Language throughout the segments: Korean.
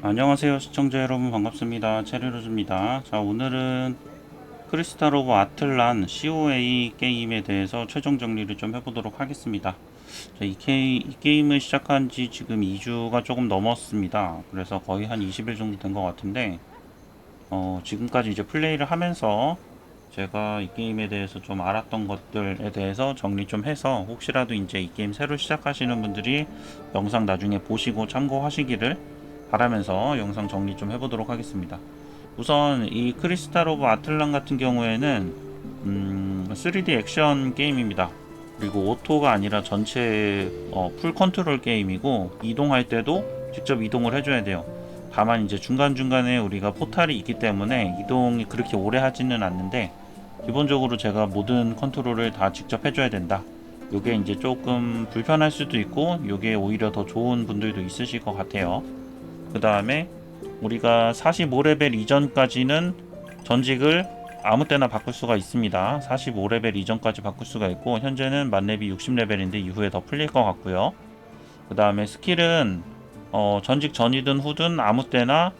안녕하세요 시청자 여러분, 반갑습니다. 체리로즈입니다. 자, 오늘은 크리스탈 오브 아틀란 COA 게임에 대해서 최종 정리를 좀 해보도록 하겠습니다. 자, 이 게임을 시작한 지 지금 2주가 조금 넘었습니다. 그래서 거의 한 20일 정도 된 것 같은데, 지금까지 이제 플레이를 하면서 제가 이 게임에 대해서 좀 알았던 것들에 대해서 정리 좀 해서, 혹시라도 이제 이 게임 새로 시작하시는 분들이 영상 나중에 보시고 참고하시기를 바라면서 영상 정리 좀 해보도록 하겠습니다. 우선 이 크리스탈 오브 아틀란 같은 경우에는 3D 액션 게임입니다. 그리고 오토가 아니라 전체 풀 컨트롤 게임이고, 이동할 때도 직접 이동을 해줘야 돼요. 다만 이제 중간중간에 우리가 포탈이 있기 때문에 이동이 그렇게 오래 하지는 않는데, 기본적으로 제가 모든 컨트롤을 다 직접 해줘야 된다. 요게 이제 조금 불편할 수도 있고, 요게 오히려 더 좋은 분들도 있으실 것 같아요. 그 다음에 우리가 45레벨 이전까지는 전직을 아무 때나 바꿀 수가 있습니다. 45레벨 이전까지 바꿀 수가 있고, 현재는 만렙이 60레벨인데 이후에 더 풀릴 것 같고요. 그 다음에 스킬은 전직 전이든 후든 아무 때나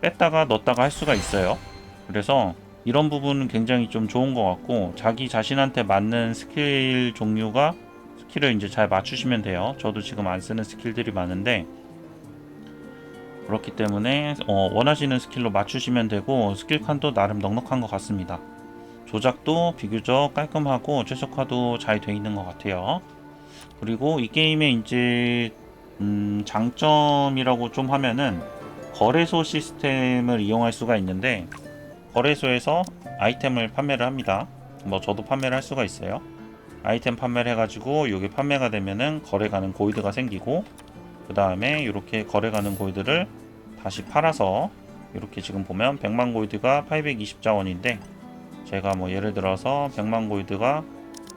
뺐다가 넣었다가 할 수가 있어요. 그래서 이런 부분은 굉장히 좀 좋은 것 같고, 자기 자신한테 맞는 스킬 종류가, 스킬을 이제 잘 맞추시면 돼요. 저도 지금 안 쓰는 스킬들이 많은데, 그렇기 때문에 원하시는 스킬로 맞추시면 되고, 스킬 칸도 나름 넉넉한 것 같습니다. 조작도 비교적 깔끔하고 최적화도 잘 되어 있는 것 같아요. 그리고 이 게임의 이제 장점이라고 좀 하면은, 거래소 시스템을 이용할 수가 있는데, 거래소에서 아이템을 판매를 합니다. 뭐 저도 판매를 할 수가 있어요. 아이템 판매를 해가지고 이게 판매가 되면은 거래 가는 골드가 생기고, 그 다음에 이렇게 거래 가는 골드를 다시 팔아서, 이렇게 지금 보면 100만 골드가 820자원인데, 제가 뭐 예를 들어서 100만 골드가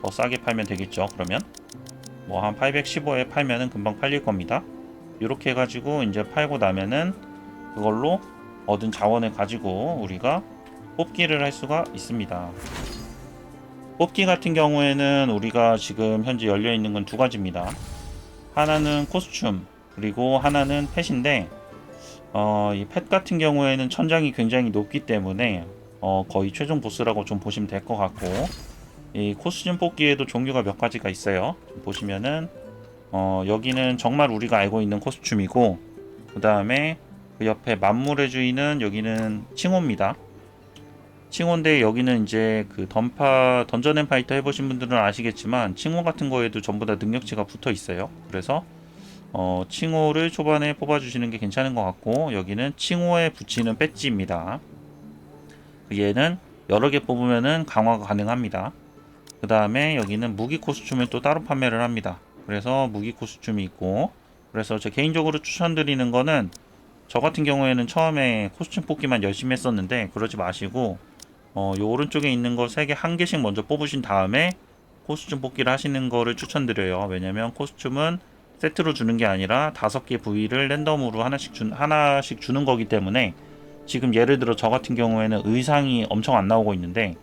더 싸게 팔면 되겠죠. 그러면 뭐 한 815에 팔면은 금방 팔릴 겁니다. 이렇게 해가지고 이제 팔고 나면은 그걸로 얻은 자원을 가지고 우리가 뽑기를 할 수가 있습니다. 뽑기 같은 경우에는 우리가 지금 현재 열려 있는 건 두 가지입니다. 하나는 코스튬, 그리고 하나는 펫인데, 이 펫 같은 경우에는 천장이 굉장히 높기 때문에 거의 최종 보스라고 좀 보시면 될 것 같고, 이 코스튬 뽑기에도 종류가 몇 가지가 있어요. 보시면은 여기는 정말 우리가 알고 있는 코스튬이고, 그 다음에 그 옆에 만물의 주인은, 여기는 칭호입니다. 칭호인데, 여기는 이제 그 던전 앤 파이터 해보신 분들은 아시겠지만, 칭호 같은 거에도 전부 다 능력치가 붙어 있어요. 그래서 칭호를 초반에 뽑아주시는 게 괜찮은 것 같고, 여기는 칭호에 붙이는 배지입니다. 얘는 여러 개 뽑으면은 강화가 가능합니다. 그 다음에 여기는 무기 코스튬을 또 따로 판매를 합니다. 그래서 무기 코스튬이 있고, 그래서 제 개인적으로 추천드리는 거는, 저 같은 경우에는 처음에 코스튬 뽑기만 열심히 했었는데, 그러지 마시고 요 오른쪽에 있는 거 3개 한 개씩 먼저 뽑으신 다음에 코스튬 뽑기를 하시는 거를 추천드려요. 왜냐면 코스튬은 세트로 주는 게 아니라 5개 부위를 랜덤으로 하나씩 주는 거기 때문에, 지금 예를 들어 저 같은 경우에는 의상이 엄청 안 나오고 있는데,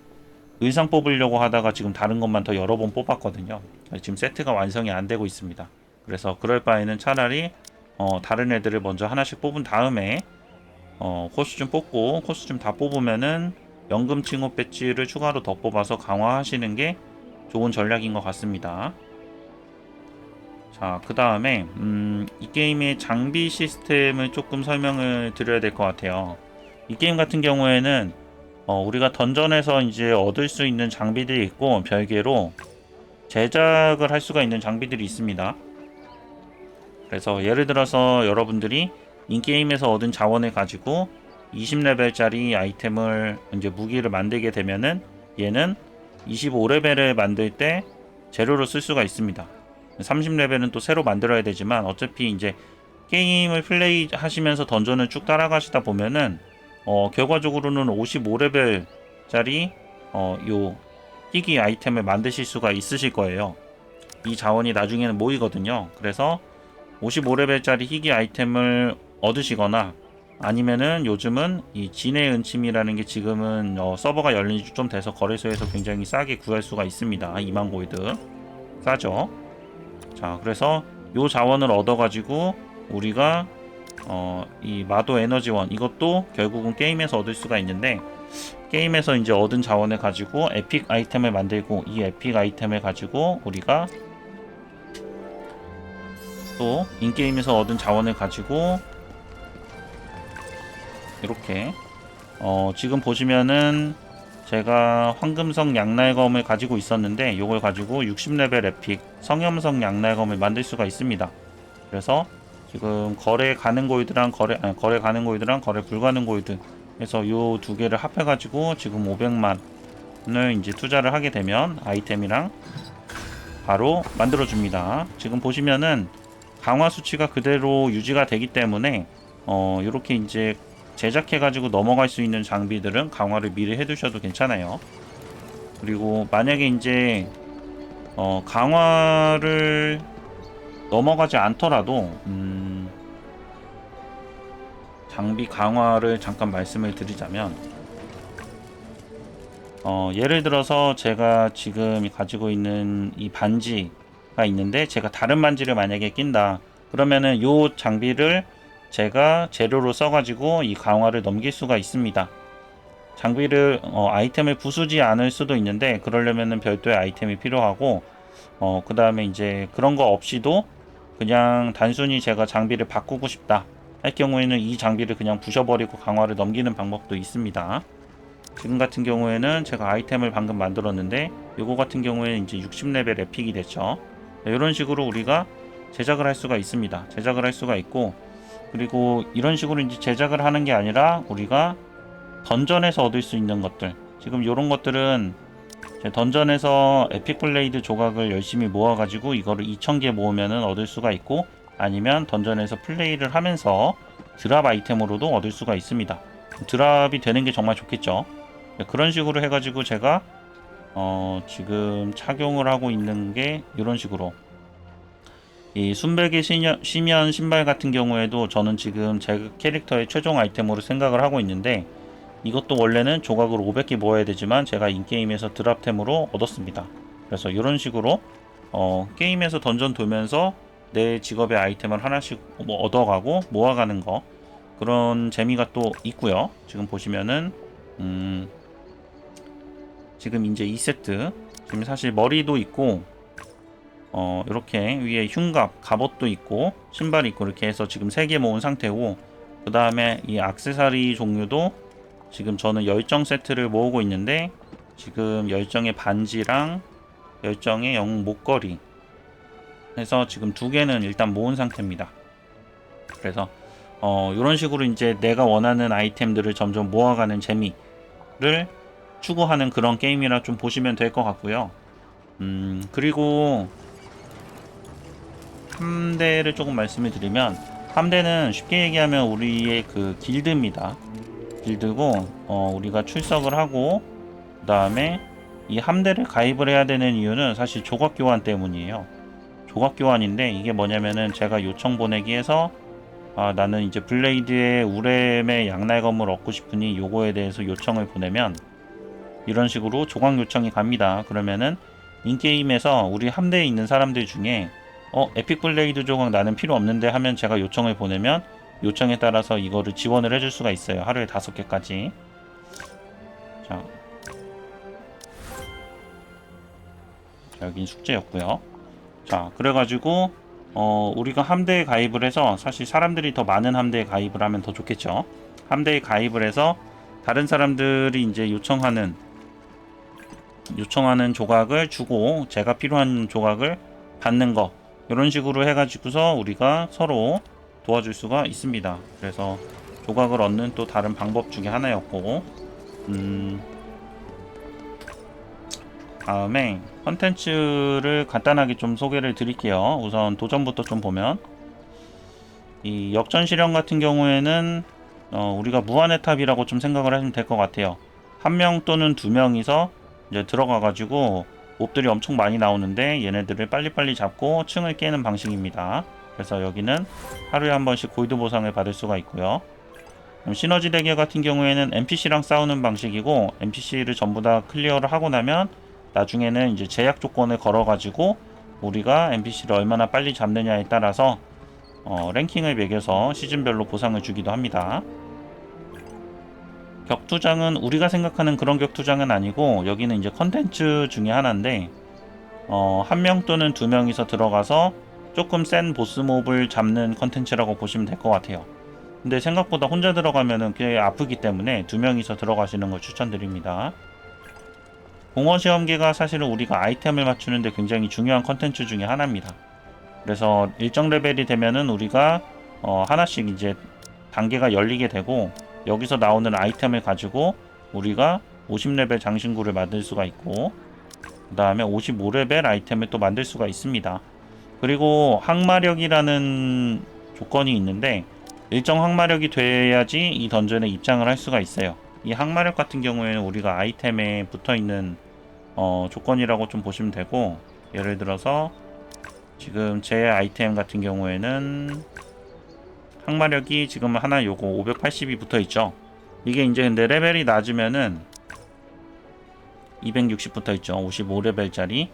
의상 뽑으려고 하다가 지금 다른 것만 더 여러 번 뽑았거든요. 지금 세트가 완성이 안 되고 있습니다. 그래서 그럴 바에는 차라리 다른 애들을 먼저 하나씩 뽑은 다음에 코스튬 뽑고, 코스튬 다 뽑으면은 연금 칭호 배지를 추가로 더 뽑아서 강화하시는 게 좋은 전략인 것 같습니다. 자, 그 다음에 이 게임의 장비 시스템을 조금 설명을 드려야 될 것 같아요. 이 게임 같은 경우에는 우리가 던전에서 이제 얻을 수 있는 장비들이 있고, 별개로 제작을 할 수가 있는 장비들이 있습니다. 그래서 예를 들어서 여러분들이 인게임에서 얻은 자원을 가지고 20레벨짜리 아이템을, 이제 무기를 만들게 되면은, 얘는 25레벨을 만들 때 재료로 쓸 수가 있습니다. 30레벨은 또 새로 만들어야 되지만, 어차피 이제 게임을 플레이 하시면서 던전을 쭉 따라가시다 보면은 결과적으로는 55레벨짜리 요 희귀 아이템을 만드실 수가 있으실 거예요. 이 자원이 나중에는 모이거든요. 그래서 55레벨짜리 희귀 아이템을 얻으시거나, 아니면은 요즘은 이 진의 은침이라는 게, 지금은 서버가 열린 지 좀 돼서 거래소에서 굉장히 싸게 구할 수가 있습니다. 2만 골드 싸죠. 자, 그래서 요 자원을 얻어 가지고 우리가 이 마도 에너지원 이것도 결국은 게임에서 얻을 수가 있는데, 게임에서 이제 얻은 자원을 가지고 에픽 아이템을 만들고, 이 에픽 아이템을 가지고 우리가 또 인게임에서 얻은 자원을 가지고 이렇게 지금 보시면은 제가 황금성 양날검을 가지고 있었는데, 이걸 가지고 60레벨 에픽 성염성 양날검을 만들 수가 있습니다. 그래서 지금 거래 가능 골드랑 거래 가능 골드랑 거래 불가능 골드 해서 요 두 개를 합해 가지고 지금 500만을 이제 투자를 하게 되면 아이템이랑 바로 만들어 줍니다. 지금 보시면은 강화 수치가 그대로 유지가 되기 때문에 이렇게 이제 제작해 가지고 넘어갈 수 있는 장비들은 강화를 미리 해 두셔도 괜찮아요. 그리고 만약에 이제 강화를 넘어가지 않더라도 장비 강화를 잠깐 말씀을 드리자면, 예를 들어서 제가 지금 가지고 있는 이 반지가 있는데, 제가 다른 반지를 만약에 낀다 그러면은 요 장비를 제가 재료로 써가지고 이 강화를 넘길 수가 있습니다. 장비를 아이템을 부수지 않을 수도 있는데, 그러려면은 별도의 아이템이 필요하고, 그 다음에 이제 그런 거 없이도 그냥 단순히 제가 장비를 바꾸고 싶다 할 경우에는 이 장비를 그냥 부셔버리고 강화를 넘기는 방법도 있습니다. 지금 같은 경우에는 제가 아이템을 방금 만들었는데, 요거 같은 경우에는 이제 60레벨 에픽이 됐죠. 이런 식으로 우리가 제작을 할 수가 있습니다. 제작을 할 수가 있고, 그리고 이런 식으로 이제 제작을 하는 게 아니라 우리가 던전에서 얻을 수 있는 것들, 지금 이런 것들은 던전에서 에픽 블레이드 조각을 열심히 모아가지고 이거를 2000개 모으면은 얻을 수가 있고, 아니면 던전에서 플레이를 하면서 드랍 아이템으로도 얻을 수가 있습니다. 드랍이 되는 게 정말 좋겠죠. 그런 식으로 해가지고 제가 지금 착용을 하고 있는 게 이런 식으로, 이 순백의 시면 신발 같은 경우에도 저는 지금 제 캐릭터의 최종 아이템으로 생각을 하고 있는데, 이것도 원래는 조각으로 500개 모아야 되지만 제가 인게임에서 드랍템으로 얻었습니다. 그래서 이런 식으로 게임에서 던전 돌면서 내 직업의 아이템을 하나씩 얻어가고 모아가는 거, 그런 재미가 또 있고요. 지금 보시면은 지금 이제 2세트, 지금 사실 머리도 있고 이렇게 위에 흉갑 갑옷도 있고 신발이 있고 이렇게 해서 지금 3개 모은 상태고, 그 다음에 이 액세서리 종류도 지금 저는 열정 세트를 모으고 있는데, 지금 열정의 반지랑 열정의 영웅 목걸이 해서 지금 2개는 일단 모은 상태입니다. 그래서 이런 식으로 이제 내가 원하는 아이템들을 점점 모아가는 재미를 추구하는 그런 게임이라 좀 보시면 될 것 같고요. 그리고 함대를 조금 말씀을 드리면, 함대는 쉽게 얘기하면 우리의 그 길드입니다. 길드고, 우리가 출석을 하고 그 다음에 이 함대를 가입을 해야 되는 이유는 사실 조각 교환 때문이에요. 조각 교환인데, 이게 뭐냐면은 제가 요청 보내기 해서 나는 이제 블레이드의 우렘의 양날검을 얻고 싶으니 요거에 대해서 요청을 보내면 이런 식으로 조각 요청이 갑니다. 그러면은 인게임에서 우리 함대에 있는 사람들 중에 에픽 블레이드 조각 나는 필요 없는데 하면 제가 요청을 보내면 요청에 따라서 이거를 지원을 해줄 수가 있어요. 하루에 5개까지. 자, 여긴 숙제였고요. 자, 그래가지고 우리가 함대에 가입을 해서, 사실 사람들이 더 많은 함대에 가입을 하면 더 좋겠죠. 함대에 가입을 해서 다른 사람들이 이제 요청하는 조각을 주고 제가 필요한 조각을 받는 거, 이런 식으로 해가지고서 우리가 서로 도와줄 수가 있습니다. 그래서 조각을 얻는 또 다른 방법 중에 하나였고, 다음에 컨텐츠를 간단하게 좀 소개를 드릴게요. 우선 도전부터 좀 보면, 이 역전 실현 같은 경우에는 우리가 무한의 탑이라고 좀 생각을 하시면 될 것 같아요. 1명 또는 2명이서 이제 들어가 가지고 몹들이 엄청 많이 나오는데 얘네들을 빨리빨리 잡고 층을 깨는 방식입니다. 그래서 여기는 하루에 한 번씩 골드 보상을 받을 수가 있고요. 시너지 대결 같은 경우에는 NPC랑 싸우는 방식이고, NPC를 전부 다 클리어를 하고 나면 나중에는 이제 제약 조건을 걸어 가지고 우리가 NPC를 얼마나 빨리 잡느냐에 따라서 랭킹을 매겨서 시즌별로 보상을 주기도 합니다. 격투장은 우리가 생각하는 그런 격투장은 아니고 여기는 이제 컨텐츠 중에 하나인데 한 명 또는 두 명이서 들어가서 조금 센 보스몹을 잡는 컨텐츠라고 보시면 될 것 같아요. 근데 생각보다 혼자 들어가면은 꽤 아프기 때문에 두 명이서 들어가시는 걸 추천드립니다. 공허시험기가 사실은 우리가 아이템을 맞추는데 굉장히 중요한 컨텐츠 중에 하나입니다. 그래서 일정 레벨이 되면은 우리가 하나씩 이제 단계가 열리게 되고 여기서 나오는 아이템을 가지고 우리가 50레벨 장신구를 만들 수가 있고 그 다음에 55레벨 아이템을 또 만들 수가 있습니다. 그리고 항마력이라는 조건이 있는데 일정 항마력이 돼야지 이 던전에 입장을 할 수가 있어요. 이 항마력 같은 경우에는 우리가 아이템에 붙어있는 조건이라고 좀 보시면 되고, 예를 들어서 지금 제 아이템 같은 경우에는 항마력이 지금 하나 요거 580이 붙어있죠. 이게 이제 근데 레벨이 낮으면은 260 붙어있죠. 55레벨짜리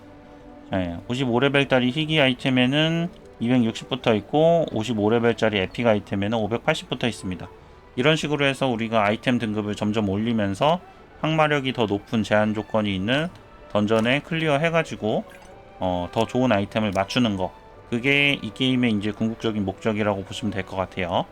55레벨짜리 희귀 아이템에는 260 붙어있고 55레벨짜리 에픽 아이템에는 580 붙어있습니다. 이런 식으로 해서 우리가 아이템 등급을 점점 올리면서 항마력이 더 높은 제한 조건이 있는 던전에 클리어 해가지고 더 좋은 아이템을 맞추는 거, 그게 이 게임의 이제 궁극적인 목적이라고 보시면 될 것 같아요.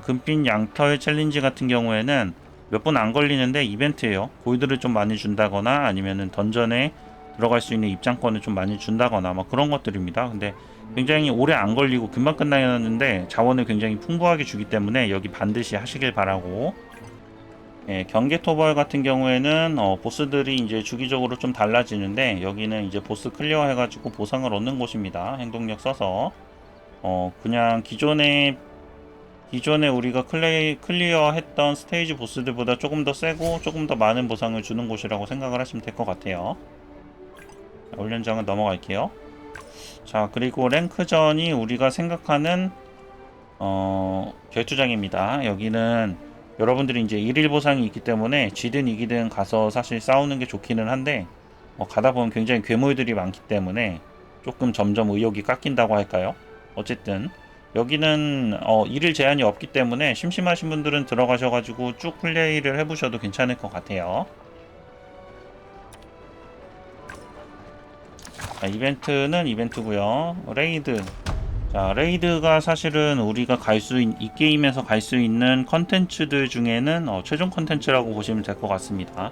금빛 양털 챌린지 같은 경우에는 몇 분 안 걸리는데 이벤트예요. 골드를 좀 많이 준다거나 아니면은 던전에 들어갈 수 있는 입장권을 좀 많이 준다거나 뭐 그런 것들입니다. 근데 굉장히 오래 안 걸리고 금방 끝나는데 자원을 굉장히 풍부하게 주기 때문에 여기 반드시 하시길 바라고. 경계토벌 같은 경우에는 보스들이 이제 주기적으로 좀 달라지는데 여기는 이제 보스 클리어 해가지고 보상을 얻는 곳입니다. 행동력 써서 그냥 기존에 우리가 클리어 했던 스테이지 보스들보다 조금 더 세고 조금 더 많은 보상을 주는 곳이라고 생각을 하시면 될 것 같아요. 훈련장은 넘어갈게요. 자, 그리고 랭크전이 우리가 생각하는 결투장입니다. 여기는 여러분들이 이제 1일 보상이 있기 때문에 지든 이기든 가서 사실 싸우는 게 좋기는 한데 가다 보면 굉장히 괴물들이 많기 때문에 조금 점점 의욕이 깎인다고 할까요? 어쨌든 여기는 1일 제한이 없기 때문에 심심하신 분들은 들어가셔가지고 쭉 플레이를 해보셔도 괜찮을 것 같아요. 자, 이벤트는 이벤트고요. 레이드. 자, 레이드가 사실은 우리가 이 게임에서 갈 수 있는 컨텐츠들 중에는 최종 컨텐츠라고 보시면 될 것 같습니다.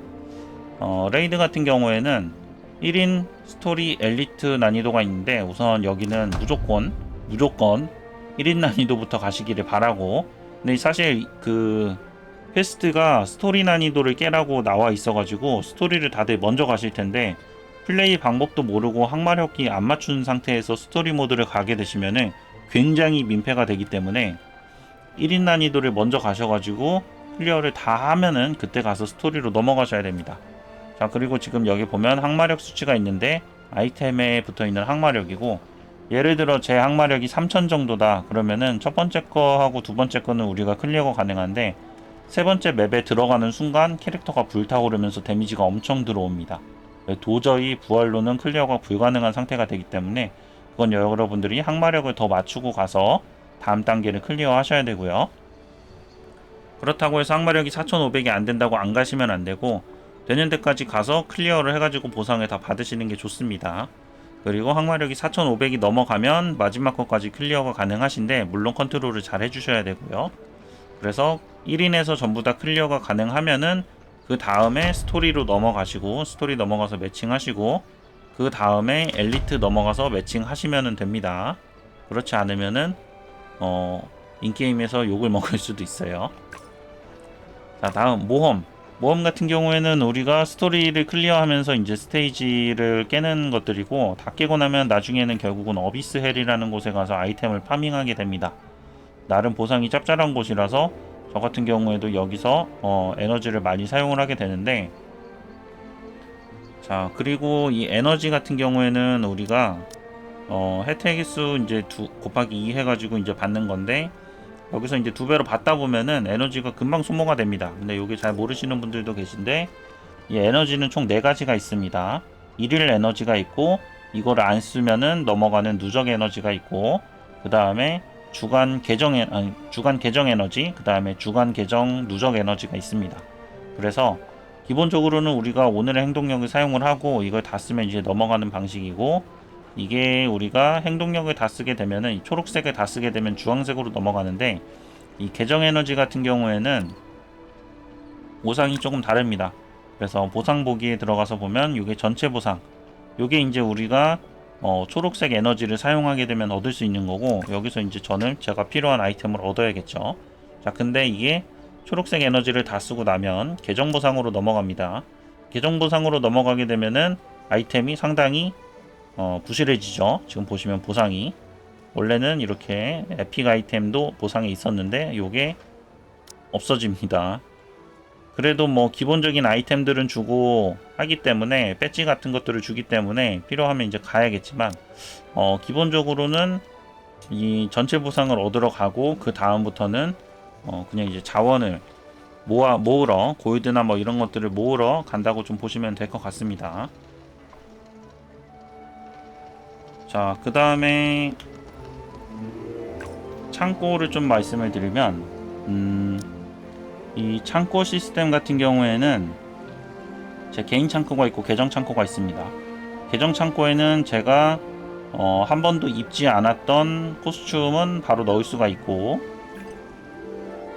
레이드 같은 경우에는 1인 스토리 엘리트 난이도가 있는데 우선 여기는 무조건 1인 난이도부터 가시기를 바라고. 근데 사실 그 퀘스트가 스토리 난이도를 깨라고 나와 있어가지고 스토리를 다들 먼저 가실 텐데 플레이 방법도 모르고 항마력이 안 맞춘 상태에서 스토리 모드를 가게 되시면은 굉장히 민폐가 되기 때문에 1인 난이도를 먼저 가셔가지고 클리어를 다 하면은 그때 가서 스토리로 넘어가셔야 됩니다. 자, 그리고 지금 여기 보면 항마력 수치가 있는데 아이템에 붙어있는 항마력이고, 예를 들어 제 항마력이 3000 정도다 그러면은 첫 번째 거하고 두 번째 거는 우리가 클리어가 가능한데 세 번째 맵에 들어가는 순간 캐릭터가 불타오르면서 데미지가 엄청 들어옵니다. 도저히 부활로는 클리어가 불가능한 상태가 되기 때문에 그건 여러분들이 항마력을 더 맞추고 가서 다음 단계를 클리어 하셔야 되고요. 그렇다고 해서 항마력이 4500이 안 된다고 안 가시면 안 되고, 되는 데까지 가서 클리어를 해가지고 보상을 다 받으시는 게 좋습니다. 그리고 항마력이 4500이 넘어가면 마지막 것까지 클리어가 가능하신데 물론 컨트롤을 잘 해주셔야 되고요. 그래서 1인에서 전부 다 클리어가 가능하면은 그 다음에 스토리로 넘어가시고, 스토리 넘어가서 매칭하시고, 그 다음에 엘리트 넘어가서 매칭하시면 됩니다. 그렇지 않으면은 인게임에서 욕을 먹을 수도 있어요. 자, 다음 모험 같은 경우에는 우리가 스토리를 클리어하면서 이제 스테이지를 깨는 것들이고, 다 깨고 나면 나중에는 결국은 어비스 헬이라는 곳에 가서 아이템을 파밍하게 됩니다. 나름 보상이 짭짤한 곳이라서 저 같은 경우에도 여기서 에너지를 많이 사용을 하게 되는데, 자, 그리고 이 에너지 같은 경우에는 우리가 혜택 수 이제 곱하기 2 해가지고 이제 받는 건데, 여기서 이제 2배로 받다 보면은 에너지가 금방 소모가 됩니다. 근데 이게 잘 모르시는 분들도 계신데, 이 에너지는 총 4가지가 있습니다. 일일 에너지가 있고, 이거를 안 쓰면은 넘어가는 누적 에너지가 있고, 그 다음에 주간 계정 에너지, 그 다음에 주간 계정 누적 에너지가 있습니다. 그래서 기본적으로는 우리가 오늘의 행동력을 사용을 하고 이걸 다 쓰면 이제 넘어가는 방식이고, 이게 우리가 행동력을 다 쓰게 되면은 이 초록색을 다 쓰게 되면 주황색으로 넘어가는데, 이 계정 에너지 같은 경우에는 보상이 조금 다릅니다. 그래서 보상 보기에 들어가서 보면 이게 전체 보상, 이게 이제 우리가 초록색 에너지를 사용하게 되면 얻을 수 있는 거고, 여기서 이제 저는 제가 필요한 아이템을 얻어야겠죠. 자, 근데 이게 초록색 에너지를 다 쓰고 나면 계정 보상으로 넘어갑니다. 계정 보상으로 넘어가게 되면은 아이템이 상당히 부실해지죠. 지금 보시면 보상이 원래는 이렇게 에픽 아이템도 보상에 있었는데 요게 없어집니다. 그래도 뭐 기본적인 아이템들은 주고 하기 때문에, 배지 같은 것들을 주기 때문에 필요하면 이제 가야겠지만, 기본적으로는 이 전체 보상을 얻으러 가고, 그 다음부터는 그냥 이제 자원을 모으러, 골드나 뭐 이런 것들을 모으러 간다고 좀 보시면 될 것 같습니다. 자, 그 다음에 창고를 좀 말씀을 드리면, 이 창고 시스템 같은 경우에는 제 개인 창고가 있고 계정 창고가 있습니다. 계정 창고에는 제가 한 번도 입지 않았던 코스튬은 바로 넣을 수가 있고,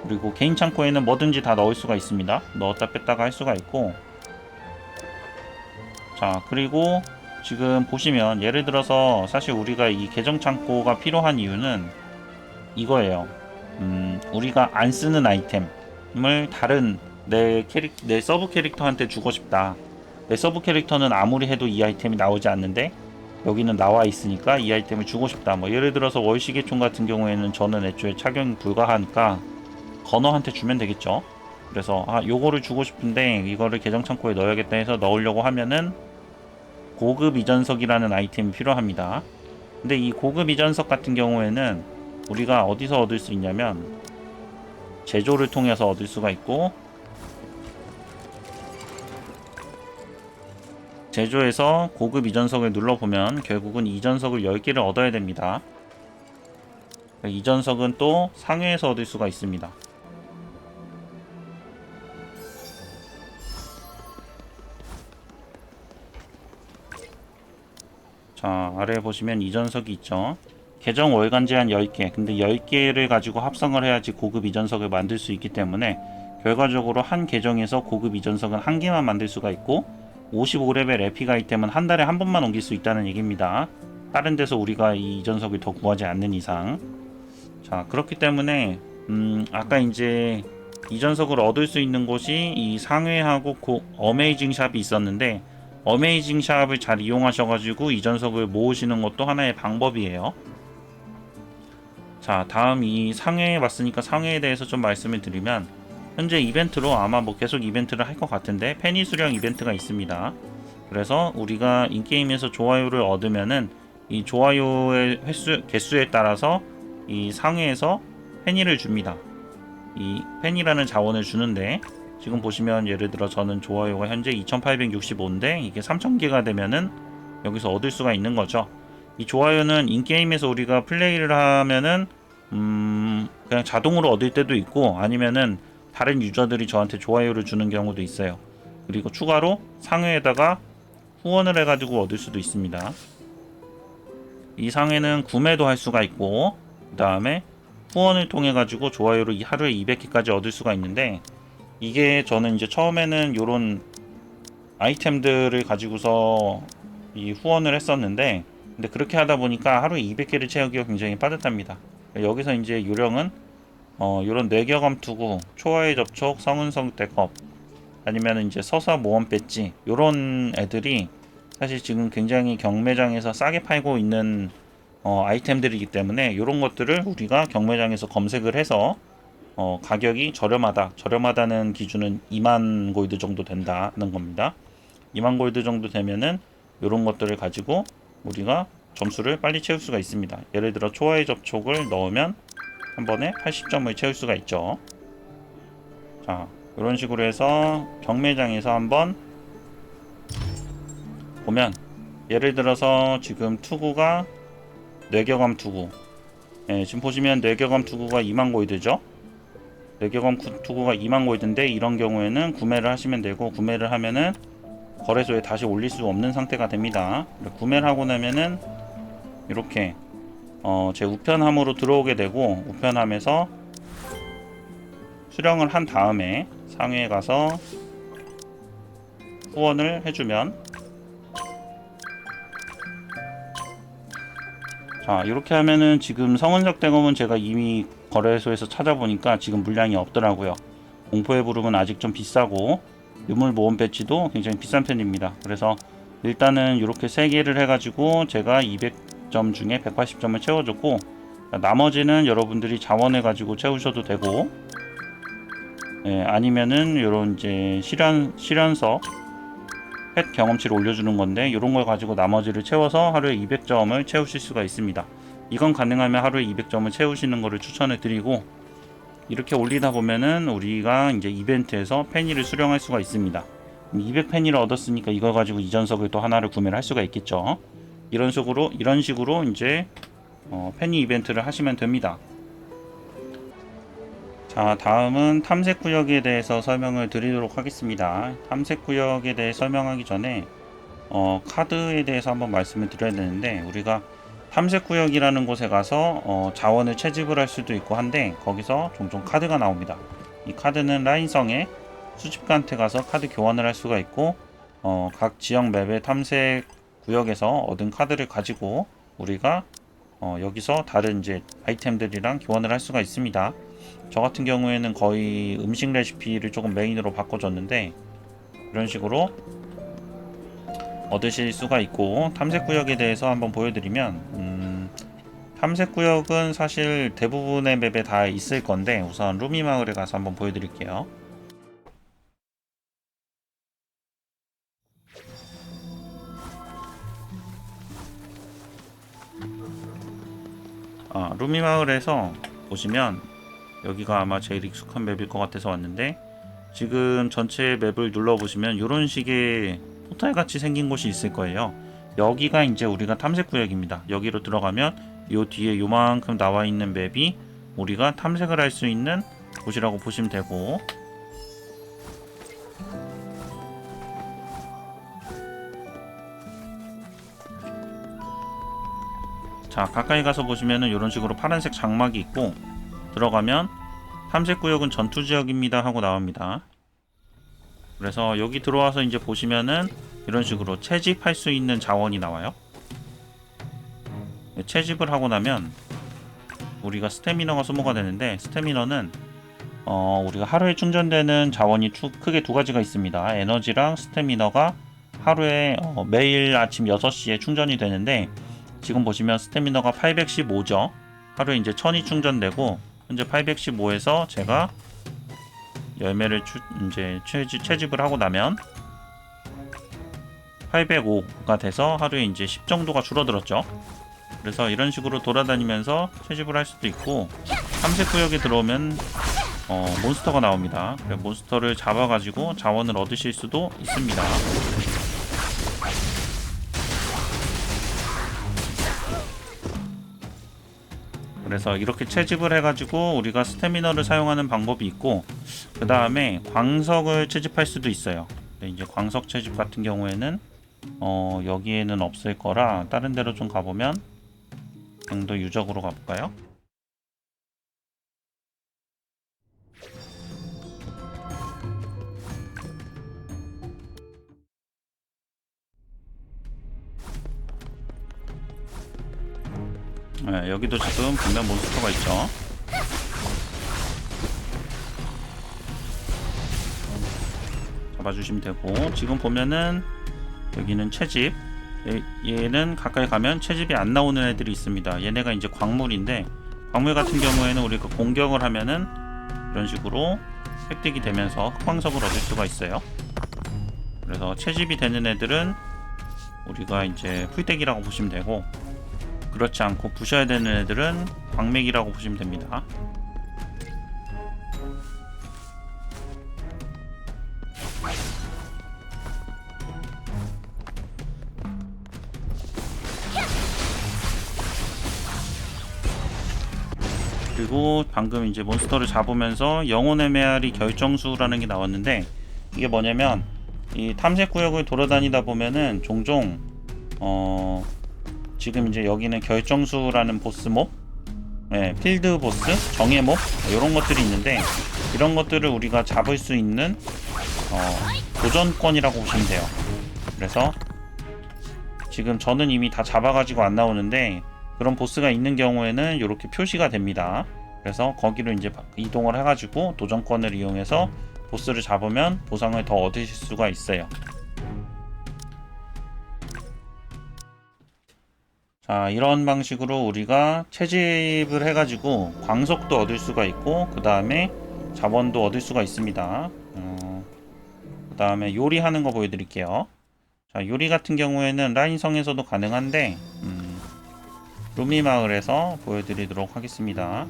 그리고 개인 창고에는 뭐든지 다 넣을 수가 있습니다. 넣었다 뺐다가 할 수가 있고, 자, 그리고 지금 보시면 예를 들어서 사실 우리가 이 계정 창고가 필요한 이유는 이거예요. 우리가 안 쓰는 아이템을 다른 내 서브 캐릭터한테 주고 싶다. 내 서브 캐릭터는 아무리 해도 이 아이템이 나오지 않는데 여기는 나와 있으니까 이 아이템을 주고 싶다. 뭐 예를 들어서 월시계총 같은 경우에는 저는 애초에 착용이 불가하니까 건어한테 주면 되겠죠. 그래서 요거를 주고 싶은데 이거를 계정 창고에 넣어야겠다 해서 넣으려고 하면은 고급 이전석이라는 아이템이 필요합니다. 근데 이 고급 이전석 같은 경우에는 우리가 어디서 얻을 수 있냐면 제조를 통해서 얻을 수가 있고, 제조에서 고급 이전석을 눌러보면 결국은 이전석을 10개를 얻어야 됩니다. 이전석은 또 상회에서 얻을 수가 있습니다. 자, 아래에 보시면 이전석이 있죠. 계정 월간 제한 10개. 근데 10개를 가지고 합성을 해야지 고급 이전석을 만들 수 있기 때문에 결과적으로 한 계정에서 고급 이전석은 한 개만 만들 수가 있고, 55레벨 에픽 아이템은 한 달에 한 번만 옮길 수 있다는 얘기입니다. 다른 데서 우리가 이 이전석을 더 구하지 않는 이상. 자, 그렇기 때문에 아까 이제 이전석을 얻을 수 있는 곳이 이 상회하고 어메이징 샵이 있었는데, 어메이징 샵을 잘 이용하셔가지고 이전석을 모으시는 것도 하나의 방법이에요. 자, 다음 이 상회에 왔으니까 상회에 대해서 좀 말씀을 드리면, 현재 이벤트로 아마 뭐 계속 이벤트를 할 것 같은데 페니 수령 이벤트가 있습니다. 그래서 우리가 인게임에서 좋아요를 얻으면은 이 좋아요의 개수에 따라서 이 상회에서 페니를 줍니다. 이 페니라는 자원을 주는데, 지금 보시면 예를 들어 저는 좋아요가 현재 2865인데 이게 3000개가 되면은 여기서 얻을 수가 있는 거죠. 이 좋아요는 인게임에서 우리가 플레이를 하면은 그냥 자동으로 얻을 때도 있고, 아니면은 다른 유저들이 저한테 좋아요를 주는 경우도 있어요. 그리고 추가로 상회에다가 후원을 해가지고 얻을 수도 있습니다. 이 상회는 구매도 할 수가 있고, 그 다음에 후원을 통해 가지고 좋아요를 하루에 200개까지 얻을 수가 있는데, 이게 저는 이제 처음에는 요런 아이템들을 가지고서 이 후원을 했었는데, 근데 그렇게 하다 보니까 하루에 200개를 채우기가 굉장히 빠듯합니다. 여기서 이제 요령은 요런 뇌경험 투구, 초화의 접촉, 성은성 백업, 아니면 이제 서사 모험 배지, 요런 애들이 사실 지금 굉장히 경매장에서 싸게 팔고 있는 아이템들이기 때문에 요런 것들을 우리가 경매장에서 검색을 해서 가격이 저렴하다는 기준은 2만 골드 정도 된다는 겁니다. 2만 골드 정도 되면은 요런 것들을 가지고 우리가 점수를 빨리 채울 수가 있습니다. 예를 들어 초화의 접촉을 넣으면 한 번에 80점을 채울 수가 있죠. 자, 이런 식으로 해서 경매장에서 한번 보면, 예를 들어서 지금 투구가 뇌경험 투구, 예, 지금 보시면 뇌경험 투구가 2만 골드죠. 뇌경험 투구가 2만 골드인데 이런 경우에는 구매를 하시면 되고, 구매를 하면은 거래소에 다시 올릴 수 없는 상태가 됩니다. 구매를 하고 나면은 이렇게 제 우편함으로 들어오게 되고, 우편함에서 수령을 한 다음에 상회에 가서 후원을 해주면, 자 이렇게 하면은 지금 성은석 대검은 제가 이미 거래소에서 찾아보니까 지금 물량이 없더라고요. 공포의 부름은 아직 좀 비싸고 유물 모험 배치도 굉장히 비싼 편입니다. 그래서 일단은 이렇게 3개를 해가지고 제가 200점 중에 180점을 채워줬고, 나머지는 여러분들이 자원해 가지고 채우셔도 되고, 예, 아니면은 요런 이제 실현서 펫 경험치를 올려주는 건데, 이런 걸 가지고 나머지를 채워서 하루에 200점을 채우실 수가 있습니다. 이건 가능하면 하루에 200점을 채우시는 것을 추천을 드리고, 이렇게 올리다 보면은 우리가 이제 이벤트에서 페니를 수령할 수가 있습니다. 200 페니를 얻었으니까 이걸 가지고 이전석을 또 하나를 구매를 할 수가 있겠죠. 이런 식으로 이제 페니 이벤트를 하시면 됩니다. 자, 다음은 탐색구역에 대해서 설명을 드리도록 하겠습니다. 탐색구역에 대해 설명하기 전에 카드에 대해서 한번 말씀을 드려야 되는데, 우리가 탐색구역이라는 곳에 가서 자원을 채집을 할 수도 있고 한데, 거기서 종종 카드가 나옵니다. 이 카드는 라인성의 수집가한테 가서 카드 교환을 할 수가 있고, 각 지역 맵의 탐색구역에서 얻은 카드를 가지고 우리가 여기서 다른 이제 아이템들이랑 교환을 할 수가 있습니다. 저 같은 경우에는 거의 음식 레시피를 조금 메인으로 바꿔줬는데, 이런 식으로 얻으실 수가 있고, 탐색구역에 대해서 한번 보여드리면, 탐색구역은 사실 대부분의 맵에 다 있을 건데, 우선 루미 마을에 가서 한번 보여드릴게요. 루미 마을에서 보시면 여기가 아마 제일 익숙한 맵일 것 같아서 왔는데, 지금 전체 맵을 눌러보시면 이런 식의 포탈 같이 생긴 곳이 있을 거예요. 여기가 이제 우리가 탐색구역입니다. 여기로 들어가면 요 뒤에 요만큼 나와 있는 맵이 우리가 탐색을 할 수 있는 곳이라고 보시면 되고, 자 가까이 가서 보시면은 이런 식으로 파란색 장막이 있고, 들어가면 탐색구역은 전투지역입니다 하고 나옵니다. 그래서 여기 들어와서 이제 보시면은 이런 식으로 채집할 수 있는 자원이 나와요. 채집을 하고 나면 우리가 스태미너가 소모가 되는데, 스태미너는 우리가 하루에 충전되는 자원이 크게 두 가지가 있습니다. 에너지랑 스태미너가 하루에 매일 아침 6시에 충전이 되는데, 지금 보시면 스태미너가 815죠. 하루에 이제 1000이 충전되고, 현재 815에서 제가 열매를 이제 채집을 하고 나면 805가 돼서 하루에 이제 10 정도가 줄어들었죠. 그래서 이런 식으로 돌아다니면서 채집을 할 수도 있고, 탐색구역에 들어오면 몬스터가 나옵니다. 몬스터를 잡아가지고 자원을 얻으실 수도 있습니다. 그래서 이렇게 채집을 해가지고 우리가 스태미너를 사용하는 방법이 있고, 그 다음에 광석을 채집할 수도 있어요. 이제 광석 채집 같은 경우에는 여기에는 없을 거라 다른 데로 좀 가보면, 강도 유적으로 가볼까요? 네, 여기도 지금 분명 몬스터가 있죠. 잡아주시면 되고, 지금 보면은 여기는 채집, 얘는 가까이 가면 채집이 안 나오는 애들이 있습니다. 얘네가 이제 광물인데, 광물 같은 경우에는 우리가 공격을 하면은 이런 식으로 획득이 되면서 흑광석을 얻을 수가 있어요. 그래서 채집이 되는 애들은 우리가 이제 풀떼기라고 보시면 되고, 그렇지 않고 부셔야 되는 애들은 광맥이라고 보시면 됩니다. 그리고 방금 이제 몬스터를 잡으면서 영혼의 메아리 결정수라는 게 나왔는데, 이게 뭐냐면 이 탐색 구역을 돌아다니다 보면은 종종 지금 이제 여기는 결정수라는 보스몹, 필드 보스, 정예몹 이런 것들이 있는데, 이런 것들을 우리가 잡을 수 있는 도전권이라고 보시면 돼요. 그래서 지금 저는 이미 다 잡아가지고 안 나오는데, 그런 보스가 있는 경우에는 이렇게 표시가 됩니다. 그래서 거기로 이제 이동을 해가지고 도전권을 이용해서 보스를 잡으면 보상을 더 얻으실 수가 있어요. 자, 이런 방식으로 우리가 채집을 해가지고 광석도 얻을 수가 있고, 그 다음에 자원도 얻을 수가 있습니다. 그 다음에 요리하는 거 보여드릴게요. 자, 요리 같은 경우에는 라인성에서도 가능한데, 루미 마을에서 보여드리도록 하겠습니다.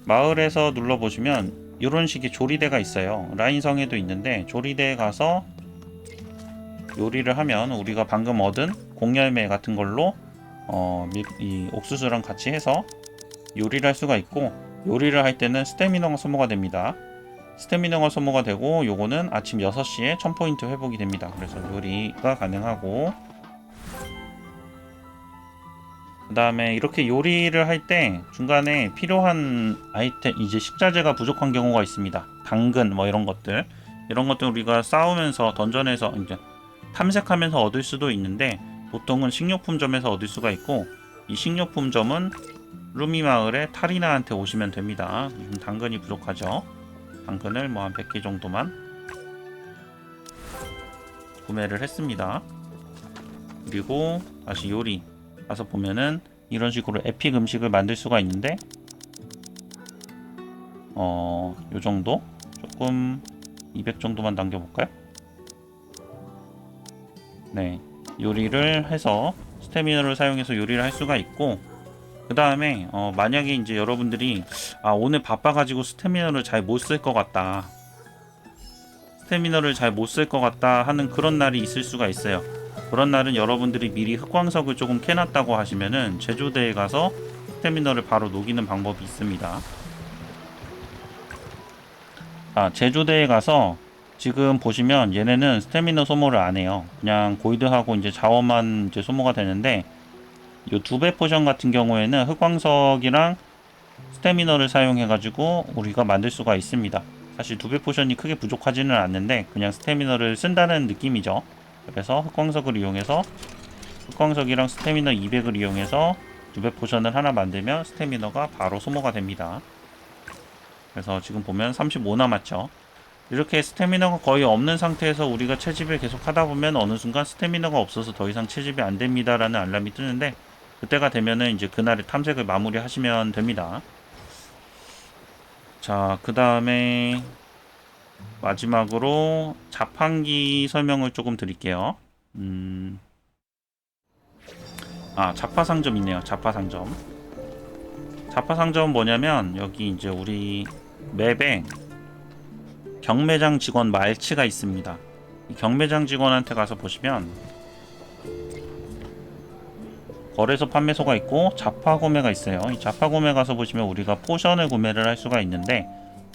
마을에서 눌러보시면 이런 식의 조리대가 있어요. 라인성에도 있는데, 조리대에 가서 요리를 하면 우리가 방금 얻은 공열매 같은 걸로 이 옥수수랑 같이 해서 요리를 할 수가 있고, 요리를 할 때는 스태미너가 소모가 됩니다. 스태미너가 소모가 되고, 요거는 아침 6시에 1000포인트 회복이 됩니다. 그래서 요리가 가능하고, 그 다음에 이렇게 요리를 할 때 중간에 필요한 아이템, 이제 식자재가 부족한 경우가 있습니다. 당근 뭐 이런 것들 우리가 싸우면서 던전에서 이제 탐색하면서 얻을 수도 있는데, 보통은 식료품점에서 얻을 수가 있고, 이 식료품점은 루미 마을의 타리나한테 오시면 됩니다. 당근이 부족하죠. 당근을 뭐 한 100개 정도만 구매를 했습니다. 그리고 다시 요리 가서 보면은 이런 식으로 에픽 음식을 만들 수가 있는데, 요 정도? 조금 200 정도만 남겨볼까요? 네, 요리를 해서 스태미너를 사용해서 요리를 할 수가 있고, 그 다음에 만약에 이제 여러분들이 오늘 바빠가지고 스태미너를 잘 못 쓸 것 같다, 스태미너를 잘 못 쓸 것 같다 하는 그런 날이 있을 수가 있어요. 그런 날은 여러분들이 미리 흑광석을 조금 캐놨다고 하시면은 제조대에 가서 스태미너를 바로 녹이는 방법이 있습니다. 제조대에 가서 지금 보시면 얘네는 스태미너 소모를 안 해요. 그냥 골드하고 이제 자원만 이제 소모가 되는데, 이 2배 포션 같은 경우에는 흑광석이랑 스태미너를 사용해 가지고 우리가 만들 수가 있습니다. 사실 2배 포션이 크게 부족하지는 않는데 그냥 스태미너를 쓴다는 느낌이죠. 그래서 흑광석을 이용해서, 흑광석이랑 스태미너 200을 이용해서 2배 포션을 하나 만들면 스태미너가 바로 소모가 됩니다. 그래서 지금 보면 35 남았죠. 이렇게 스태미너가 거의 없는 상태에서 우리가 채집을 계속 하다 보면 어느 순간 스태미너가 없어서 더 이상 채집이 안 됩니다 라는 알람이 뜨는데, 그때가 되면은 이제 그날의 탐색을 마무리 하시면 됩니다. 자, 그 다음에 마지막으로 자판기 설명을 조금 드릴게요. 자파상점 있네요. 자파상점. 자파상점은 뭐냐면, 여기 이제 우리 맵에 경매장 직원 말치가 있습니다. 이 경매장 직원한테 가서 보시면 거래소 판매소가 있고 자파 구매가 있어요. 이 자파 구매 가서 보시면 우리가 포션을 구매를 할 수가 있는데,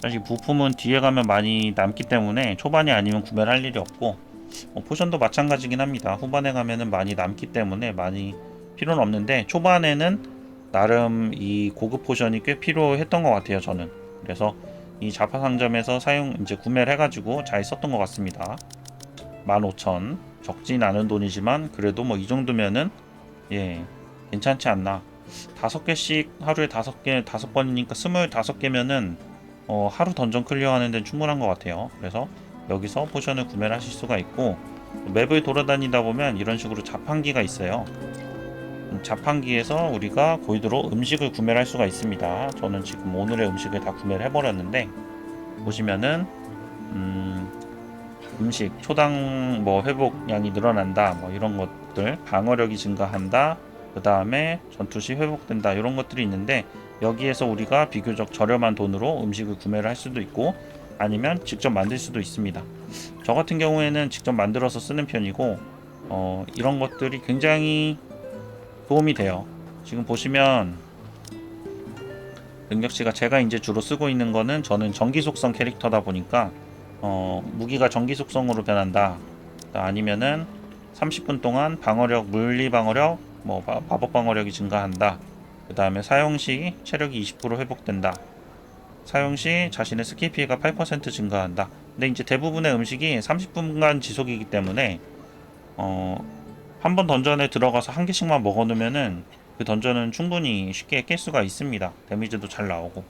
사실 부품은 뒤에 가면 많이 남기 때문에 초반이 아니면 구매를 할 일이 없고, 포션도 마찬가지긴 합니다. 후반에 가면은 많이 남기 때문에 많이 필요는 없는데, 초반에는 나름 이 고급 포션이 꽤 필요했던 것 같아요, 저는. 그래서 이 자파 상점에서 이제 구매를 해가지고 잘 썼던 것 같습니다. 15,000 적진 않은 돈이지만 그래도 뭐 이 정도면은 괜찮지 않나. 5개씩 하루에 5개, 5번이니까 25개면은 하루 던전 클리어 하는 데는 충분한 것 같아요. 그래서 여기서 포션을 구매를 하실 수가 있고, 맵을 돌아다니다 보면 이런 식으로 자판기가 있어요. 자판기에서 우리가 골드로 음식을 구매를 할 수가 있습니다. 저는 지금 오늘의 음식을 다 구매를 해버렸는데, 보시면은 음식 초당 뭐 회복량이 늘어난다, 뭐 이런 것들, 방어력이 증가한다, 그 다음에 전투시 회복된다, 이런 것들이 있는데, 여기에서 우리가 비교적 저렴한 돈으로 음식을 구매를 할 수도 있고, 아니면 직접 만들 수도 있습니다. 저 같은 경우에는 직접 만들어서 쓰는 편이고 이런 것들이 굉장히 도움이 돼요. 지금 보시면 능력치가 제가 이제 주로 쓰고 있는 거는 저는 전기 속성 캐릭터다 보니까 무기가 전기 속성으로 변한다. 아니면은 30분 동안 방어력, 물리 방어력, 뭐 마법 방어력이 증가한다. 그 다음에 사용 시 체력이 20% 회복된다. 사용 시 자신의 스킬 피해가 8% 증가한다. 근데 이제 대부분의 음식이 30분간 지속이기 때문에 한 번 던전에 들어가서 한 개씩만 먹어놓으면은 그 던전은 충분히 쉽게 깰 수가 있습니다. 데미지도 잘 나오고.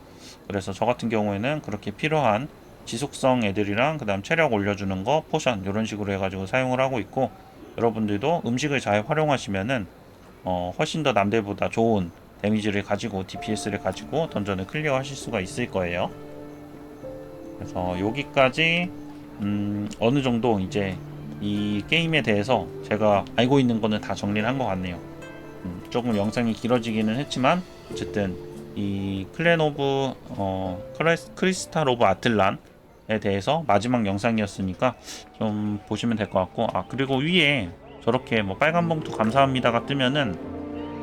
그래서 저 같은 경우에는 그렇게 필요한 지속성 애들이랑 그 다음 체력 올려주는 거, 포션 이런 식으로 해가지고 사용을 하고 있고, 여러분들도 음식을 잘 활용하시면은 훨씬 더 남들보다 좋은 데미지를 가지고 DPS를 가지고 던전을 클리어 하실 수가 있을 거예요. 그래서 여기까지 어느 정도 이제 이 게임에 대해서 제가 알고 있는 거는 다 정리를 한 것 같네요. 조금 영상이 길어지기는 했지만 어쨌든 이 클랜 오브 크리스탈 오브 아틀란에 대해서 마지막 영상이었으니까 좀 보시면 될 것 같고, 그리고 위에 저렇게 뭐 빨간 봉투 감사합니다가 뜨면은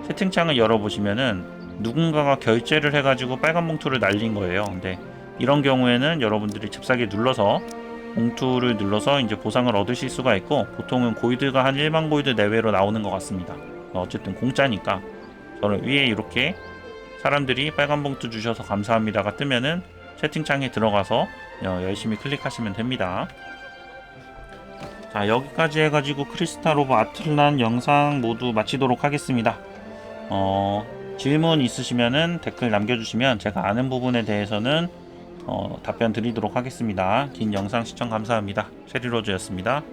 채팅창을 열어보시면은 누군가가 결제를 해가지고 빨간 봉투를 날린 거예요. 근데 이런 경우에는 여러분들이 잽싸게 눌러서 봉투를 눌러서 이제 보상을 얻으실 수가 있고, 보통은 골드가 한 1만 골드 내외로 나오는 것 같습니다. 어쨌든 공짜니까. 저는 위에 이렇게 사람들이 빨간 봉투 주셔서 감사합니다가 뜨면은 채팅창에 들어가서 열심히 클릭하시면 됩니다. 자, 여기까지 해가지고 크리스탈 오브 아틀란 영상 모두 마치도록 하겠습니다. 질문 있으시면은 댓글 남겨주시면 제가 아는 부분에 대해서는 답변 드리도록 하겠습니다. 긴 영상 시청 감사합니다. 체리로즈였습니다.